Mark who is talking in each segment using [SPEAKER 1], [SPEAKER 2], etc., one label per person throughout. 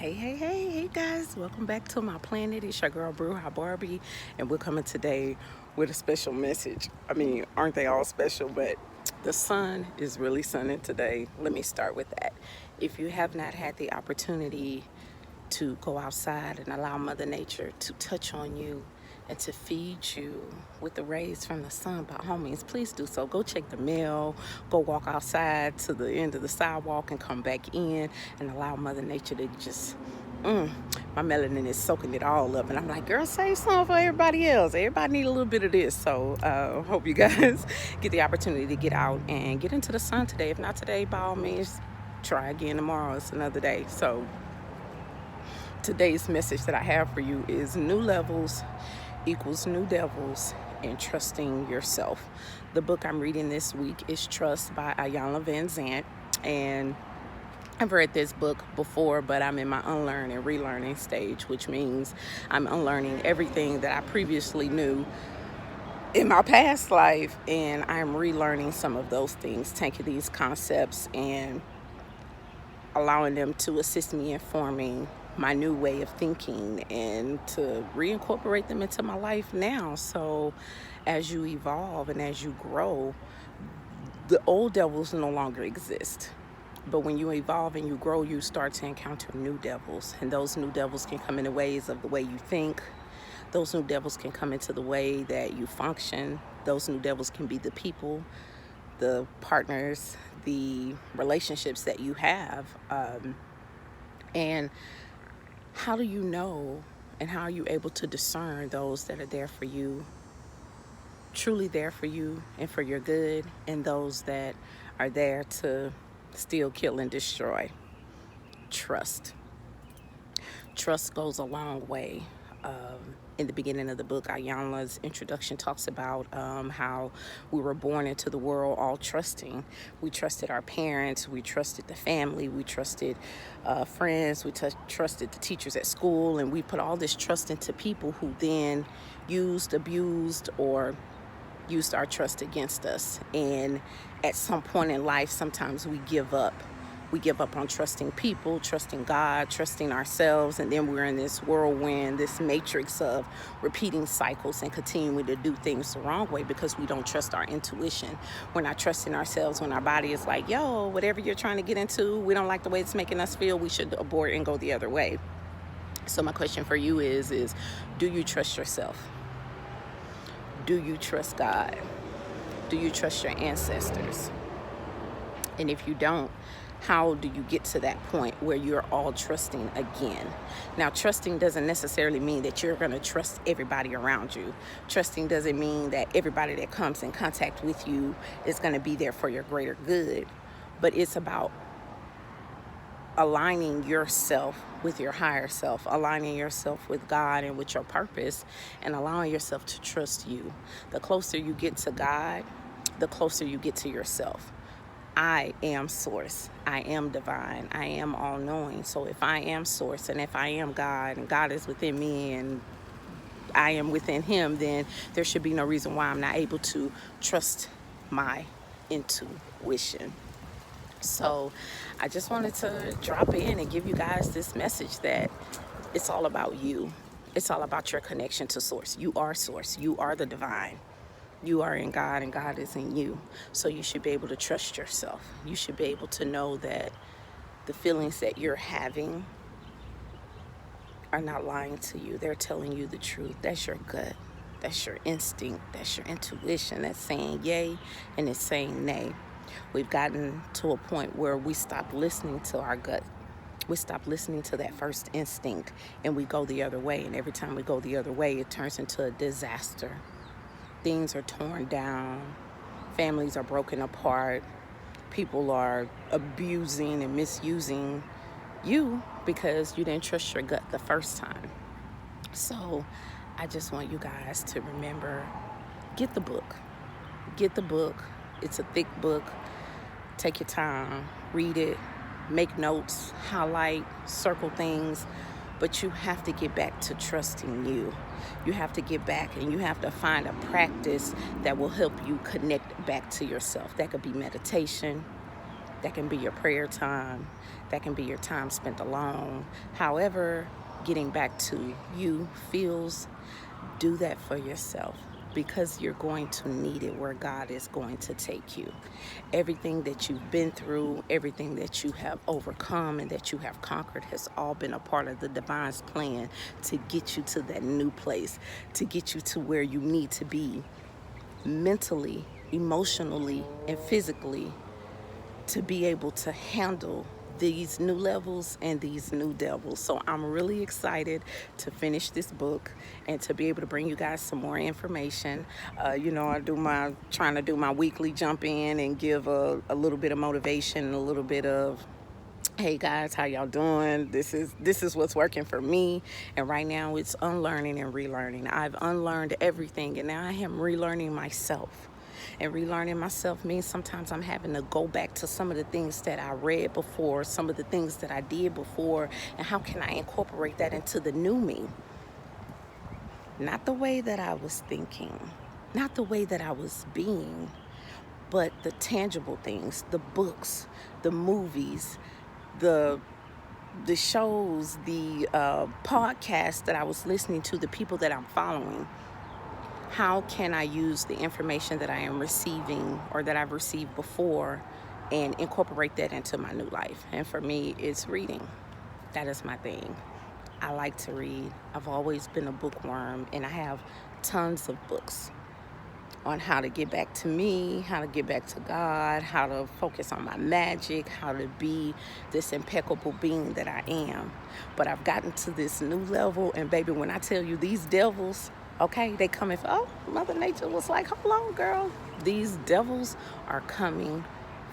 [SPEAKER 1] Hey guys, welcome back to my planet. It's your girl SpiritualBarbie, and we're coming today with a special message. I mean, aren't they all special? But the sun is really sunning today. Let me start with that. If you have not had the opportunity to go outside and allow Mother Nature to touch on you and to feed you with the rays from the sun, by all means, please do so. Go check the mail, go walk outside to the end of the sidewalk and come back in and allow Mother Nature to just, my melanin is soaking it all up. And I'm like, girl, save some for everybody else. Everybody need a little bit of this. So hope you guys get the opportunity to get out and get into the sun today. If not today, by all means, try again tomorrow. It's another day. So today's message that I have for you is new levels equals new devils and trusting yourself. The book I'm reading this week is Trust by Iyanla Vanzant, and I've read this book before, but I'm in my unlearn and relearning stage, which means I'm unlearning everything that I previously knew in my past life, and I'm relearning some of those things, taking these concepts and allowing them to assist me in forming my new way of thinking and to reincorporate them into my life now. So as you evolve and as you grow, the old devils no longer exist. But when you evolve and you grow, you start to encounter new devils. And those new devils can come in the ways of the way you think. Those new devils can come into the way that you function. Those new devils can be the people, the partners, the relationships that you have. And how do you know and how are you able to discern those that are there for you, truly there for you and for your good, and those that are there to steal, kill, and destroy? Trust. Trust goes a long way. In the beginning of the book, Iyanla's introduction talks about how we were born into the world all trusting. We trusted our parents, we trusted the family, we trusted friends, we trusted the teachers at school, and we put all this trust into people who then used, abused, or used our trust against us. And at some point in life, sometimes we give up. We give up on trusting people, trusting God, trusting ourselves, and then we're in this whirlwind, this matrix of repeating cycles and continuing to do things the wrong way because we don't trust our intuition. We're not trusting ourselves when our body is like, yo, whatever you're trying to get into, we don't like the way it's making us feel, we should abort and go the other way. So my question for you is do you trust yourself? Do you trust God? Do you trust your ancestors? And if you don't, how do you get to that point where you're all trusting again? Now, trusting doesn't necessarily mean that you're going to trust everybody around you. Trusting doesn't mean that everybody that comes in contact with you is going to be there for your greater good. But it's about aligning yourself with your higher self, aligning yourself with God and with your purpose, and allowing yourself to trust you. The closer you get to God, the closer you get to yourself. I am source. I am divine. I am all-knowing. So if I am source and if I am God and God is within me and I am within him, then there should be no reason why I'm not able to trust my intuition. So I just wanted to drop in and give you guys this message that it's all about you. It's all about your connection to source. You are source. You are the divine. You are in God and God is in you. So you should be able to trust yourself. You should be able to know that the feelings that you're having are not lying to you. They're telling you the truth. That's your gut. That's your instinct. That's your intuition. That's saying yay and it's saying nay. We've gotten to a point where we stop listening to our gut. We stop listening to that first instinct and we go the other way. And every time we go the other way, it turns into a disaster. Things are torn down, families are broken apart, people are abusing and misusing you because you didn't trust your gut the first time. So I just want you guys to remember, get the book. Get the book. It's a thick book. Take your time, read it, make notes, highlight, circle things. But you have to get back to trusting you. You have to get back and you have to find a practice that will help you connect back to yourself. That could be meditation. That can be your prayer time. That can be your time spent alone. However, getting back to you feels, do that for yourself, because you're going to need it where God is going to take you. Everything that you've been through, everything that you have overcome and that you have conquered has all been a part of the divine's plan to get you to that new place, to get you to where you need to be mentally, emotionally, and physically, to be able to handle these new levels and these new devils. So I'm really excited to finish this book and to be able to bring you guys some more information. Trying to do my weekly jump in and give a little bit of motivation, a little bit of, hey guys, how y'all doing? This is what's working for me. And right now it's unlearning and relearning. I've unlearned everything and now I am relearning myself. And relearning myself means sometimes I'm having to go back to some of the things that I read before, some of the things that I did before, and how can I incorporate that into the new me? Not the way that I was thinking, not the way that I was being, but the tangible things, the books, the movies, the shows, the podcasts that I was listening to, the people that I'm following. How can I use the information that I am receiving or that I've received before and incorporate that into my new life? And for me, it's reading. That is my thing. I like to read. I've always been a bookworm, and I have tons of books on how to get back to me, how to get back to God, how to focus on my magic, how to be this impeccable being that I am. But I've gotten to this new level, and baby, when I tell you these devils, okay, they coming for, oh, Mother Nature was like, hold on, girl. These devils are coming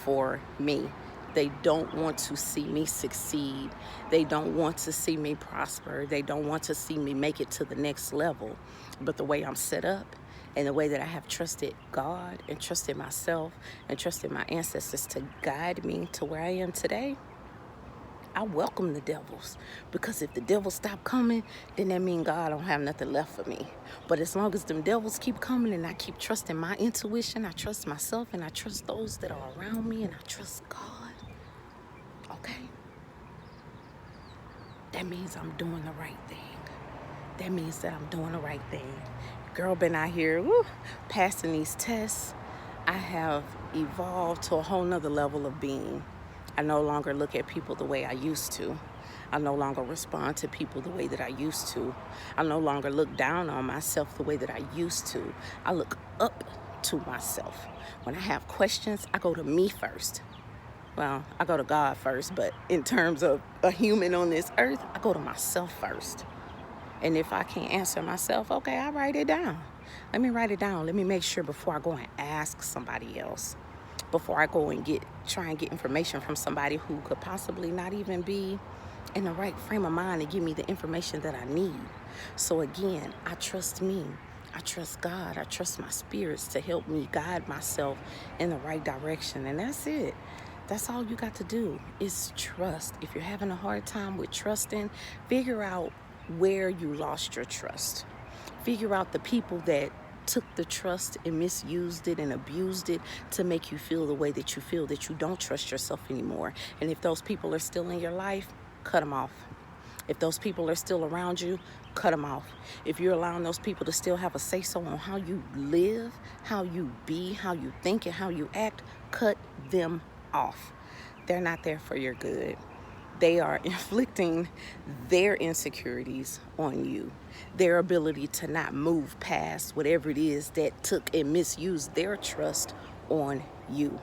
[SPEAKER 1] for me. They don't want to see me succeed. They don't want to see me prosper. They don't want to see me make it to the next level. But the way I'm set up and the way that I have trusted God and trusted myself and trusted my ancestors to guide me to where I am today, I welcome the devils, because if the devils stop coming, then that means God don't have nothing left for me. But as long as them devils keep coming and I keep trusting my intuition, I trust myself and I trust those that are around me and I trust God, okay? That means I'm doing the right thing. That means that I'm doing the right thing. Girl, been out here, passing these tests. I have evolved to a whole nother level of being. I no longer look at people the way I used to. I no longer respond to people the way that I used to. I no longer look down on myself the way that I used to. I look up to myself. When I have questions, I go to me first. Well, I go to God first, but in terms of a human on this earth, I go to myself first. And if I can't answer myself, okay, I write it down. Let me write it down. Let me make sure before I go and ask somebody else, before I go and try and get information from somebody who could possibly not even be in the right frame of mind to give me the information that I need. So again, I trust me. I trust God. I trust my spirits to help me guide myself in the right direction. And that's it. That's all you got to do is trust. If you're having a hard time with trusting, figure out where you lost your trust. Figure out the people that took the trust and misused it and abused it to make you feel the way that you feel, that you don't trust yourself anymore. And if those people are still in your life, cut them off. If those people are still around you, cut them off. If you're allowing those people to still have a say-so on how you live, how you be, how you think, and how you act, cut them off. They're not there for your good. They are inflicting their insecurities on you, their ability to not move past whatever it is that took and misused their trust on you.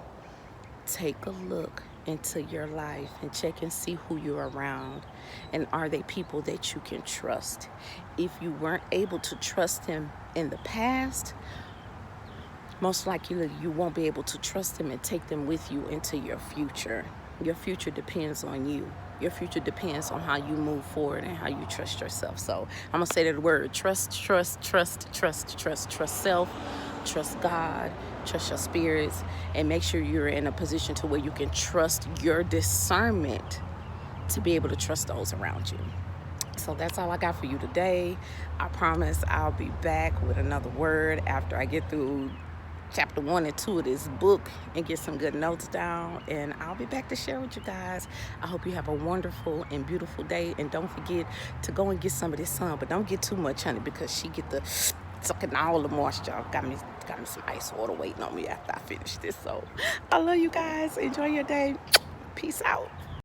[SPEAKER 1] Take a look into your life and check and see who you're around, and are they people that you can trust. If you weren't able to trust them in the past, most likely you won't be able to trust them and take them with you into your future. Your future depends on you. Your future depends on how you move forward and how you trust yourself. So I'm gonna say that word: trust, trust, trust, trust, trust, trust self, trust God, trust your spirits, and make sure you're in a position to where you can trust your discernment to be able to trust those around you. So that's all I got for you today. I promise I'll be back with another word after I get through chapter 1 and 2 of this book and get some good notes down, and I'll be back to share with you guys. I hope you have a wonderful and beautiful day, and don't forget to go and get some of this sun, but don't get too much, honey, because she get the sucking all the moisture. Got me some ice water waiting on me after I finish this. So I love you guys. Enjoy your day. Peace out.